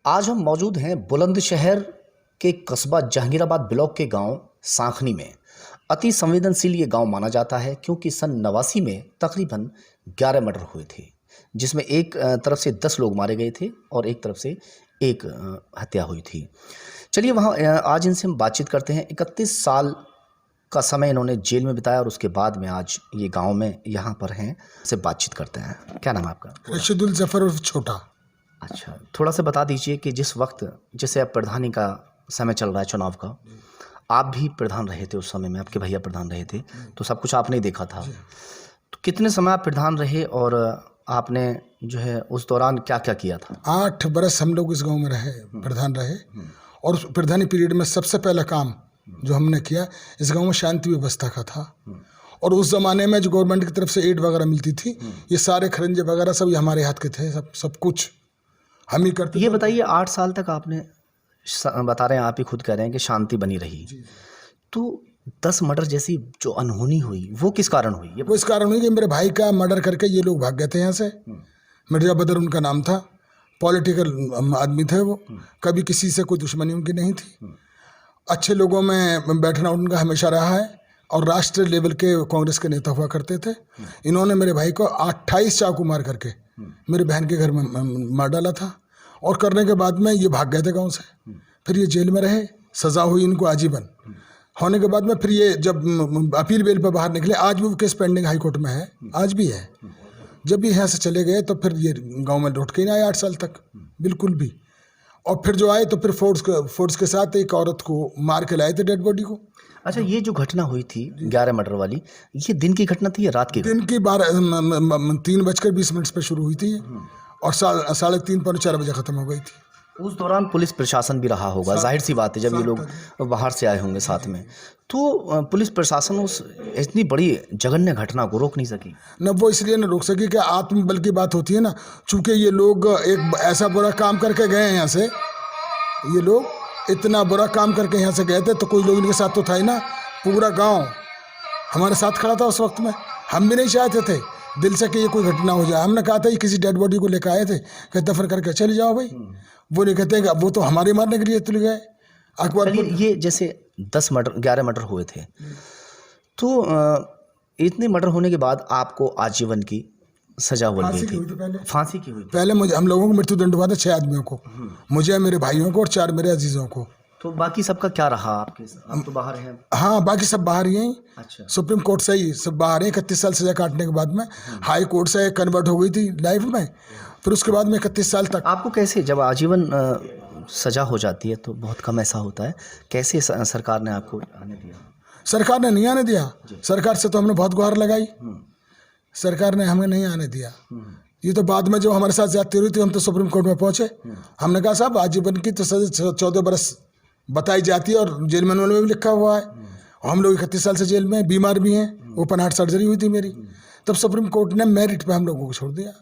आज हम मौजूद हैं बुलंदशहर के कस्बा जहांगीराबाद ब्लॉक के गांव सांखनी में। अति संवेदनशील ये गांव माना जाता है क्योंकि सन 89 में तकरीबन 11 मर्डर हुए थे, जिसमें एक तरफ से 10 लोग मारे गए थे और एक तरफ से एक हत्या हुई थी। चलिए वहाँ आज इनसे हम बातचीत करते हैं। 31 साल का समय इन्होंने जेल में बिताया और उसके बाद में आज ये गांव में यहाँ पर हैं, से बातचीत करते हैं। क्या नाम है आपका? रशीदुल जफर उर्फ छोटा। अच्छा, थोड़ा सा बता दीजिए कि जिस वक्त जैसे अब प्रधानी का समय चल रहा है चुनाव का, आप भी प्रधान रहे थे उस समय में, आपके भैया प्रधान रहे थे, तो सब कुछ आपने ही देखा था। तो कितने समय आप प्रधान रहे और आपने जो है उस दौरान क्या क्या किया था? 8 बरस हम लोग इस गांव में रहे, प्रधान रहे। और उस प्रधानी पीरियड में सबसे पहला काम जो हमने किया, इस गांव में शांति व्यवस्था का था। और उस ज़माने में जो गवर्नमेंट की तरफ से एड वगैरह मिलती थी, ये सारे खरंजे वगैरह सब ये हमारे हाथ के थे, सब कुछ हम ही करते। ये बताइए, 8 साल तक आपने बता रहे हैं, आप ही खुद कह रहे हैं कि शांति बनी रही, तो 10 मर्डर जैसी जो अनहोनी हुई वो किस कारण हुई? वो इस कारण हुई कि मेरे भाई का मर्डर करके ये लोग भाग गए थे यहाँ से। मिर्जा बदर उनका नाम था, पॉलिटिकल आदमी थे वो, कभी किसी से कोई दुश्मनी उनकी नहीं थी, अच्छे लोगों में बैठना उनका हमेशा रहा है और राष्ट्रीय लेवल के कांग्रेस के नेता हुआ करते थे। इन्होंने मेरे भाई को 28 चाकू मार करके मेरे बहन के घर में मार डाला था और करने के बाद में ये भाग गए थे गांव से। फिर ये जेल में रहे, सज़ा हुई इनको आजीवन। होने के बाद में फिर ये जब अपील बेल पर बाहर निकले, आज भी वो केस पेंडिंग हाई कोर्ट में है, आज भी है। जब भी यहाँ से चले गए तो फिर ये गांव में लौट के नहीं आए 8 साल तक बिल्कुल भी। और फिर जो आए तो फिर फोर्स के साथ एक औरत को मार के लाए थे, डेड बॉडी को। अच्छा, ये जो घटना हुई थी 11 मर्डर वाली, ये दिन की घटना थी या रात की? दिन की 3:20 पे शुरू हुई थी और 3:30 पौने 4 बजे ख़त्म हो गई थी। उस दौरान पुलिस प्रशासन भी रहा होगा, जाहिर सी बात है, जब ये लोग बाहर से आए होंगे साथ में, तो पुलिस प्रशासन उस इतनी बड़ी जघन्य घटना को रोक नहीं सकी न। वो इसलिए न रोक सकी कि आत्मबल की बात होती है ना, चूँकि ये लोग एक ऐसा बुरा काम करके गए हैं यहाँ से, ये लोग इतना बुरा काम करके यहाँ से गए थे, तो कोई लोग इनके साथ तो था ही ना। पूरा गाँव हमारे साथ खड़ा था उस वक्त में। हम भी नहीं चाहते थे दिल से कि ये कोई घटना हो जाए। हमने कहा था ये किसी डेड बॉडी को लेकर आए थे कि दफन करके चले जाओ भाई। वो नहीं कहते कि वो तो हमारे मारने के लिए तुल गए। अखबार ये जैसे 10 मर्डर 11 मर्डर हुए थे, तो इतने मर्डर होने के बाद आपको आजीवन की सजा हुई थी? फांसी की हुई थी। पहले मुझे, हम लोगों को मृत्युदंड हुआ था 6 आदमियों को, मुझे, मेरे भाइयों को और 4 मेरे अजीजों को। तो बाकी सबका क्या रहा आपके? हम तो बाहर हैं। हाँ, बाकी सब बाहर ही हैं। अच्छा, सुप्रीम कोर्ट से ही सब बाहर हैं। 31 साल सजा काटने के बाद में हाई कोर्ट से कन्वर्ट हो गई थी लाइफ में। फिर उसके बाद में 31 साल तक। आपको कैसे, जब आजीवन सजा हो जाती है तो बहुत कम ऐसा होता है, कैसे सरकार ने आपको आने दिया? सरकार ने नहीं आने दिया। सरकार से तो हमने बहुत गुहार लगाई, सरकार ने हमें नहीं आने दिया। ये तो बाद में जब हमारे साथ ज्यादती हुई थी, हम तो सुप्रीम कोर्ट में पहुंचे। हमने कहा साहब आजीवन की तो सजा 14 बरस बताई जाती है और जेल मैनुअल में भी लिखा हुआ है। और हम लोग 31 साल से जेल में, बीमार भी हैं, ओपन हार्ट सर्जरी हुई थी मेरी। तब सुप्रीम कोर्ट ने मेरिट पे हम लोगों को छोड़ दिया।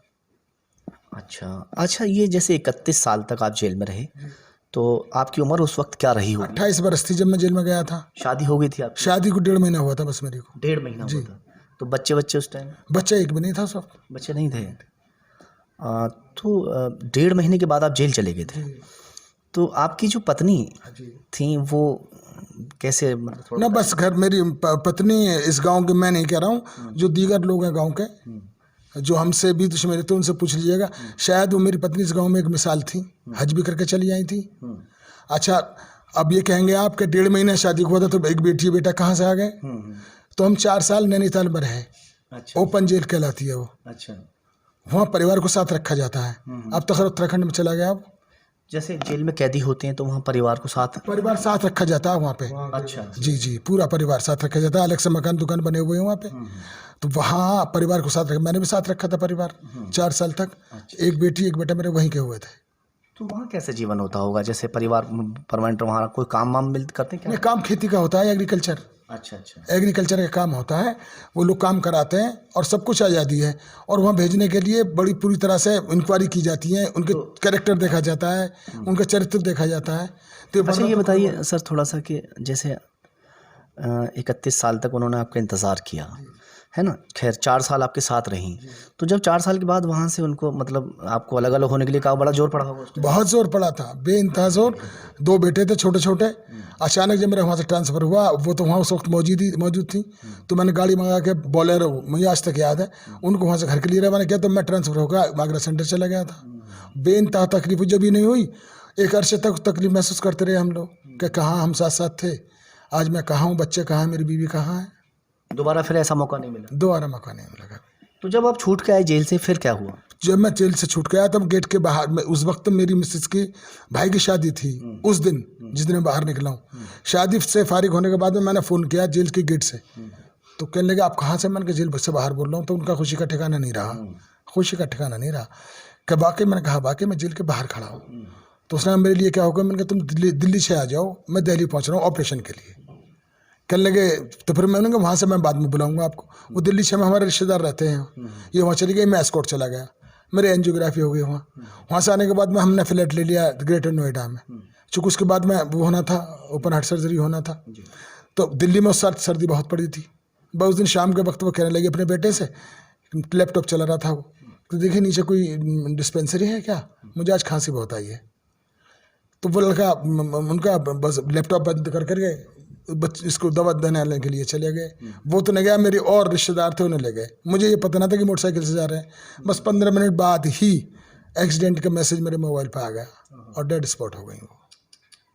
अच्छा, ये जैसे 31 साल तक आप जेल में रहे, तो आपकी उम्र उस वक्त क्या रही होगी? 28 बरस थी जब मैं जेल में गया था। शादी हो गई थी आपकी? शादी को 1.5 महीना हुआ था बस मेरी को। 1.5 महीना हुआ था। तो बच्चे उस टाइम? बच्चा एक भी नहीं था उस वक्त। बच्चे नहीं थे। तो 1.5 महीने के बाद आप जेल चले गए थे। तो आपकी जो पत्नी थी वो कैसे, मतलब ना बस घर, मेरी पत्नी इस गांव के, मैं नहीं कह रहा हूँ, जो दीगर लोग हैं गांव के जो हमसे भी दुश्मनी थे उनसे पूछ लीजिएगा, शायद वो मेरी पत्नी इस गांव में एक मिसाल थी। हज भी करके चली आई थी। अच्छा, अब ये कहेंगे आप कि 1.5 महीना शादी हुआ था तो एक बेटी बेटा कहाँ से आ गए? तो हम 4 साल नैनीताल में रहे। अच्छा, ओपन जेल कहलाती है वो। अच्छा, वहाँ परिवार को साथ रखा जाता है। अब तो खैर उत्तराखंड में चला गया। अब जैसे जेल में कैदी होते हैं तो वहाँ परिवार साथ रखा जाता है वहाँ पे। अच्छा, जी, पूरा परिवार साथ रखा जाता है। अलग से मकान दुकान बने हुए हैं वहाँ पे, तो वहाँ परिवार को साथ रखा। मैंने भी साथ रखा था परिवार 4 साल तक। एक बेटी एक बेटा मेरे वहीं के हुए थे। तो वहाँ कैसे जीवन होता होगा? जैसे परिवार परमानेंट वहाँ कोई काम वाम करते हैं क्या? काम खेती का होता है, एग्रीकल्चर। अच्छा, एग्रीकल्चर का काम होता है, वो लोग काम कराते हैं और सब कुछ आज़ादी है। और वहाँ भेजने के लिए बड़ी पूरी तरह से इंक्वायरी की जाती है, उनके कैरेक्टर देखा जाता है, उनका चरित्र देखा जाता है। तो अच्छा, ये बताइए सर थोड़ा सा कि जैसे 31 साल तक उन्होंने आपका इंतज़ार किया, है ना। खैर 4 साल आपके साथ रहीं, तो जब 4 साल के बाद वहाँ से उनको मतलब आपको अलग अलग होने के लिए कहा, बड़ा जोर पड़ा होगा उस टाइम? बहुत जोर पड़ा था, बेइंतहा जोर। 2 बेटे थे छोटे छोटे। अचानक जब मेरा वहाँ से ट्रांसफ़र हुआ, वो तो वहाँ उस वक्त मौजूद थी, तो मैंने गाड़ी मंगा के बोलेरो, मुझे आज तक याद है, उनको वहाँ से घर के लिए रवाना किया। तो मैं ट्रांसफ़र होकर आगरा सेंटर चला गया था। बेइंतहा तकलीफ जब भी नहीं हुई, एक अरसे तक तकलीफ महसूस करते रहे हम लोग कि कहाँ हम साथ साथ थे, आज मैं कहाँ हूँ, बच्चे कहाँ हैं, मेरी बीवी कहाँ है। दोबारा फिर ऐसा मौका नहीं मिला? दोबारा मौका नहीं मिला। तो जब आप छूट के आए जेल से, फिर क्या हुआ? जब मैं जेल से छूट गया तब गेट के बाहर में, उस वक्त मेरी मिसेस की भाई की शादी थी, उस दिन जिस दिन मैं बाहर निकला हूँ, शादी से फारिग होने के बाद में मैंने फ़ोन किया जेल के गेट से, तो कहने लगे आप कहाँ से? मैंने कहा जेल से बाहर बोल रहा हूँ। तो उनका खुशी का ठिकाना नहीं रहा, खुशी का ठिकाना नहीं रहा कि वाकई, मैंने कहा वाकई मैं जेल के बाहर खड़ा हूँ। तो उसने मेरे लिए क्या होगा, मैंने कहा तुम दिल्ली से आ जाओ, मैं दिल्ली पहुँच रहा हूँ ऑपरेशन के लिए। कहने लगे, तो फिर मैंने कहा वहाँ से मैं बाद में बुलाऊंगा आपको। वो दिल्ली से में हमारे रिश्तेदार रहते हैं, ये वहाँ चली गई, मैं एस्कॉर्ट चला गया, मेरे एंजियोग्राफी हो गई वहाँ से आने के बाद में हमने फ्लैट ले लिया ग्रेटर नोएडा में, चूँकि उसके बाद में वो होना था, ओपन हार्ट सर्जरी होना था। तो दिल्ली में उस साल सर्दी बहुत पड़ी थी। बस उस दिन शाम के वक्त वो कहने लगे अपने बेटे से, लैपटॉप चला रहा था वो, तो देखिए नीचे कोई डिस्पेंसरी है क्या, मुझे आज खांसी बहुत आई है। तो वो लड़का उनका बस लैपटॉप बंद कर गए, बच्चे इसको दवा देने के लिए चले गए। वो तो नहीं गया, मेरे और रिश्तेदार थे उन्हें ले गए। मुझे ये पता ना था कि मोटरसाइकिल से जा रहे हैं। बस 15 मिनट बाद ही एक्सीडेंट का मैसेज मेरे मोबाइल पर आ गया और डेड स्पॉट हो गई वो।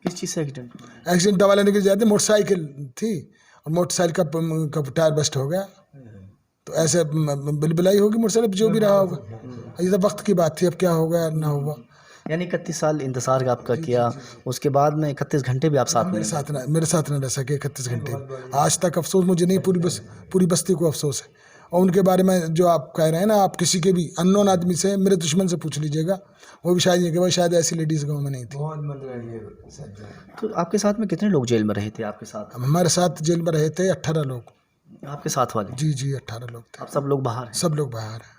किस चीज़ से एक्सीडेंट? एक्सीडेंट दवा लेने के लिए जाते, मोटरसाइकिल थी और मोटरसाइकिल का टायर बस्ट हो गया। तो ऐसे बिलबिलाई होगी मोटरसाइकिल, जो भी रहा होगा। ये तो वक्त की बात थी, अब क्या होगा ना होगा। यानी 31 साल इंतज़ार आपका किया, उसके बाद में 31 घंटे भी आप साथ में? मेरे साथ न रह सके 31 घंटे। आज तक अफसोस मुझे नहीं, पूरी बस्ती को अफसोस है। और उनके बारे में जो आप कह रहे हैं ना, आप किसी के भी अननोन आदमी से, मेरे दुश्मन से पूछ लीजिएगा, वो भी शायद ये कि भाई शायद ऐसी लेडीज़ गाँव में नहीं थी। तो आपके साथ में कितने लोग जेल में रहे थे आपके साथ? हमारे साथ जेल में रहे थे 18 लोग। आपके साथ वाले? जी 18 लोग थे। आप सब लोग बाहर हैं? सब लोग बाहर हैं।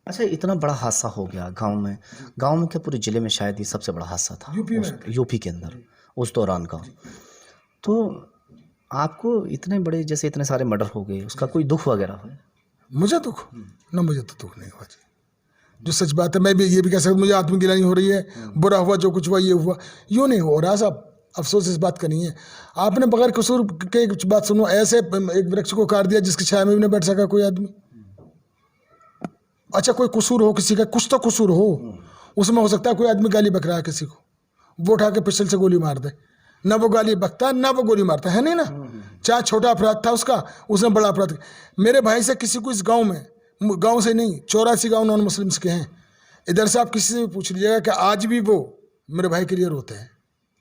अच्छा, इतना बड़ा हादसा हो गया गांव में क्या पूरे ज़िले में शायद ये सबसे बड़ा हादसा था यूपी के अंदर उस दौरान का। तो आपको इतने बड़े, जैसे इतने सारे मर्डर हो गए, उसका कोई दुख वगैरह है? मुझे दुख ना, मुझे तो दुख नहीं हुआ जी। जो सच बात है, मैं भी ये भी कह सकता हूँ, मुझे आत्मगिलानी हो रही है, बुरा हुआ जो कुछ हुआ, ये हुआ, यूँ नहीं हो रहा साहब। अफसोस इस बात का नहीं है। आपने बगैर कसूर के कुछ बात सुनो, ऐसे एक वृक्ष को काट दिया जिसकी छाया में भी नहीं बैठ सका कोई आदमी। अच्छा, कोई कसूर हो किसी का, कुछ तो कसूर हो, उसमें हो सकता है कोई आदमी गाली बक रहा है किसी को, वो उठा के पिस्टल से गोली मार दे, ना वो गाली बकता है ना वो गोली मारता है, नहीं ना। चाहे छोटा अपराध था उसका, उसने बड़ा अपराध किया। मेरे भाई से किसी को इस गांव में, गांव से नहीं, 84 गांव नॉन मुस्लिम्स के हैं, इधर से आप किसी से भी पूछ लीजिएगा कि आज भी वो मेरे भाई के लिए रोते हैं,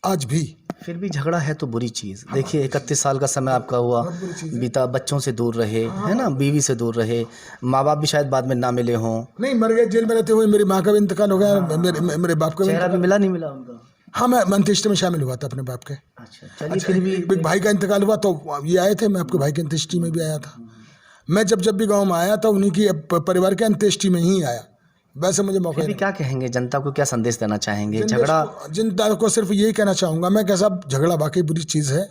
आज भी। फिर भी झगड़ा है तो बुरी चीज़। देखिए 31 साल का समय आपका हुआ बीता, बच्चों से दूर रहे, है ना, बीवी से दूर रहे, माँ बाप भी शायद बाद में ना मिले हों। नहीं, मर गए जेल में रहते हुए। मेरी माँ का भी इंतकाल हो गया, मेरे बाप का भी। चेहरा भी मिला नहीं मिला उनका? हाँ, मैं अंत्येष्टि में शामिल हुआ था अपने बाप के। अच्छा, चलिए। फिर भी एक भाई का इंतकाल हुआ तो ये आए थे, मैं आपके भाई की अंत्येष्टि में भी आया था। मैं जब भी गाँव में आया था उन्हीं की परिवार के अंत्येष्टि में ही आया। वैसे मुझे मौका भी क्या कहेंगे, जनता को क्या संदेश देना चाहेंगे? झगड़ा, जनता को सिर्फ यही कहना चाहूँगा मैं कि साहब झगड़ा वाकई बुरी चीज़ है।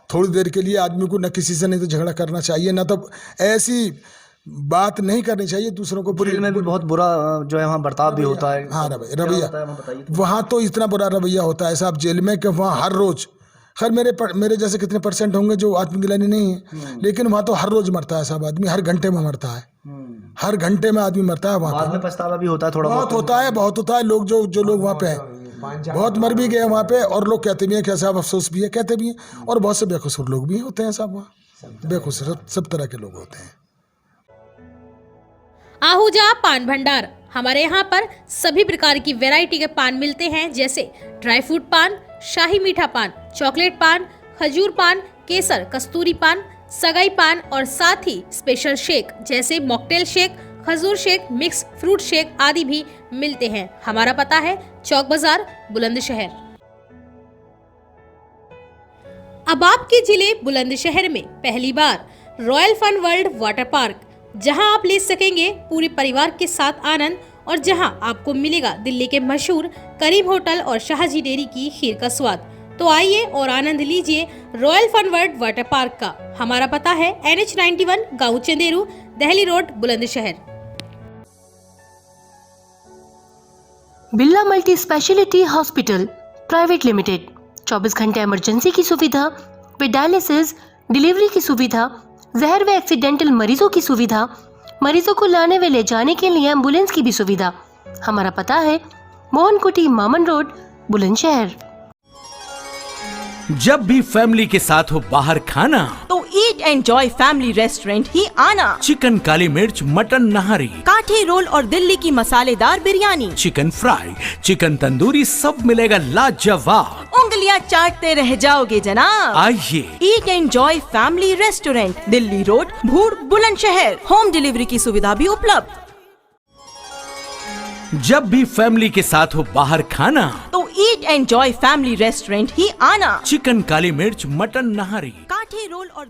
थोड़ी देर के लिए आदमी को न किसी से नहीं तो झगड़ा करना चाहिए, ना तो ऐसी बात नहीं करनी चाहिए दूसरों को। जेल में भी बहुत बुरा जो है वहाँ बर्ताव भी होता है। हाँ, रवैया वहाँ तो इतना बुरा रवैया होता है साहब जेल में कि वहाँ हर रोज़, खैर मेरे जैसे कितने परसेंट होंगे जो आत्मगिलानी नहीं है, लेकिन वहाँ तो हर रोज़ मरता है साहब आदमी, हर घंटे में मरता है, हर घंटे में आदमी मरता है। वहाँ बाद में पछतावा भी होता है थोड़ा बहुत होता है, बहुत होता है। लोग जो लोग वहाँ पे हैं बहुत मर भी गए वहाँ पे, और लोग कहते भी हैं कि साहब अफसोस भी है, कहते भी हैं। और बहुत से बेकसूर लोग भी होते हैं साहब वहाँ, बेकसूर सब तरह के लोग होते हैं। आहूजा पान भंडार, हमारे यहाँ पर सभी प्रकार की वैरायटी के पान मिलते हैं, जैसे ड्राई फ्रूट पान, शाही मीठा पान, चॉकलेट पान, खजूर पान, केसर, कस्तूरी पान, सगाई पान और साथ ही स्पेशल शेक जैसे मॉकटेल शेक, खजूर शेक, मिक्स फ्रूट शेक आदि भी मिलते हैं। हमारा पता है चौक बाजार, बुलंदशहर। अब आपके जिले बुलंदशहर में पहली बार royal fun world water park, जहां आप ले सकेंगे पूरे परिवार के साथ आनंद, और जहां आपको मिलेगा दिल्ली के मशहूर करीम होटल और शाहजी डेयरी की खीर का स्वाद। तो आइए और आनंद लीजिए royal fun world water park का। हमारा पता है NH91 गांव Chanderu, Delhi road, Bulandshahr. Birla multi specialty hospital private limited 24 घंटे इमरजेंसी की सुविधा, विद डायलिसिस, डिलीवरी की सुविधा, जहर व एक्सीडेंटल मरीजों की सुविधा, मरीजों को लाने व ले जाने के लिए एम्बुलेंस की भी सुविधा। हमारा पता है मोहन कुटी, मामन रोड, बुलंदशहर। जब भी फैमिली के साथ हो बाहर खाना तो ईट एंजॉय फैमिली रेस्टोरेंट ही आना। चिकन काली मिर्च, मटन नहारी, काठी रोल और दिल्ली की मसालेदार biryani, chicken fry, chicken tandoori, सब मिलेगा लाजवाब। उंगलियां चाटते रह जाओगे जनाब। आइए, eat enjoy family restaurant, Delhi road, Bhood, Bulandshahr. Home delivery की सुविधा भी उपलब्ध। जब भी फैमिली के साथ हो बाहर खाना तो ईट एंजॉय फैमिली रेस्टोरेंट ही आना। चिकन काली मिर्च, मटन नहारी, काठी रोल और